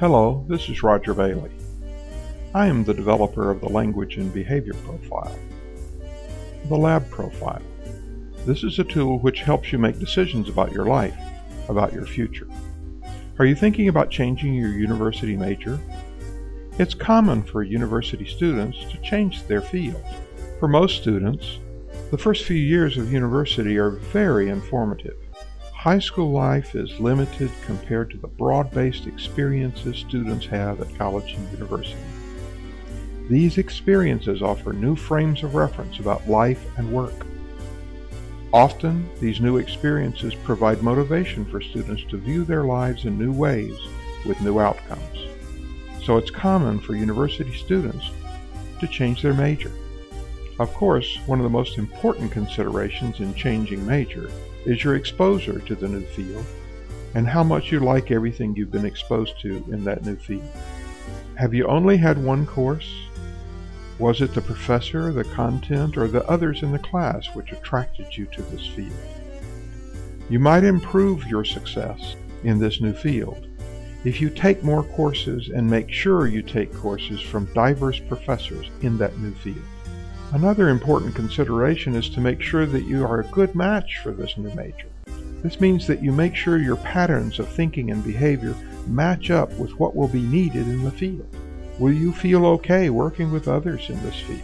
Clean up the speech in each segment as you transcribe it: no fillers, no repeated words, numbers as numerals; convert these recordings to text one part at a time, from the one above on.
Hello, this is Roger Bailey. I am the developer of the Language and Behavior Profile. The Lab Profile. This is a tool which helps you make decisions about your life, about your future. Are you thinking about changing your university major? It's common for university students to change their field. For most students, the first few years of university are very informative. High school life is limited compared to the broad-based experiences students have at college and university. These experiences offer new frames of reference about life and work. Often, these new experiences provide motivation for students to view their lives in new ways with new outcomes. So it's common for university students to change their major. Of course, one of the most important considerations in changing major is your exposure to the new field and how much you like everything you've been exposed to in that new field. Have you only had one course? Was it the professor, the content, or the others in the class which attracted you to this field? You might improve your success in this new field if you take more courses and make sure you take courses from diverse professors in that new field. Another important consideration is to make sure that you are a good match for this new major. This means that you make sure your patterns of thinking and behavior match up with what will be needed in the field. Will you feel okay working with others in this field?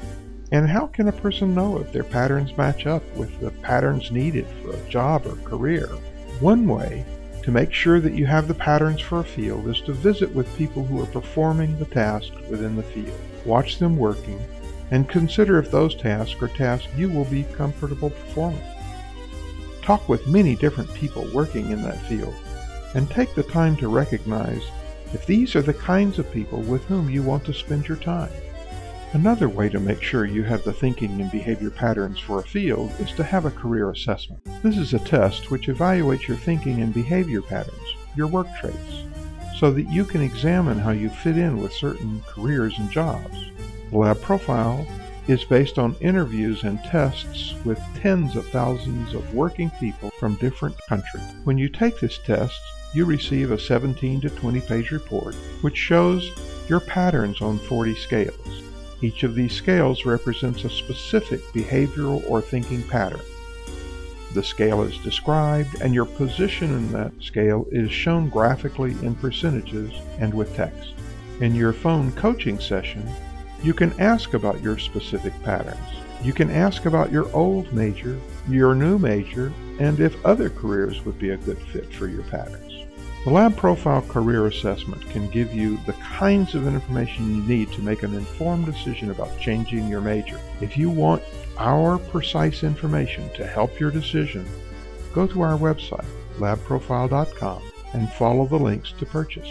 And how can a person know if their patterns match up with the patterns needed for a job or career? One way to make sure that you have the patterns for a field is to visit with people who are performing the tasks within the field. Watch them working and consider if those tasks are tasks you will be comfortable performing. Talk with many different people working in that field and take the time to recognize if these are the kinds of people with whom you want to spend your time. Another way to make sure you have the thinking and behavior patterns for a field is to have a career assessment. This is a test which evaluates your thinking and behavior patterns, your work traits, so that you can examine how you fit in with certain careers and jobs. The Lab Profile is based on interviews and tests with tens of thousands of working people from different countries. When you take this test, you receive a 17 to 20 page report which shows your patterns on 40 scales. Each of these scales represents a specific behavioral or thinking pattern. The scale is described and your position in that scale is shown graphically in percentages and with text. In your phone coaching session, you can ask about your specific patterns. You can ask about your old major, your new major, and if other careers would be a good fit for your patterns. The Lab Profile Career Assessment can give you the kinds of information you need to make an informed decision about changing your major. If you want our precise information to help your decision, go to our website, labprofile.com, and follow the links to purchase.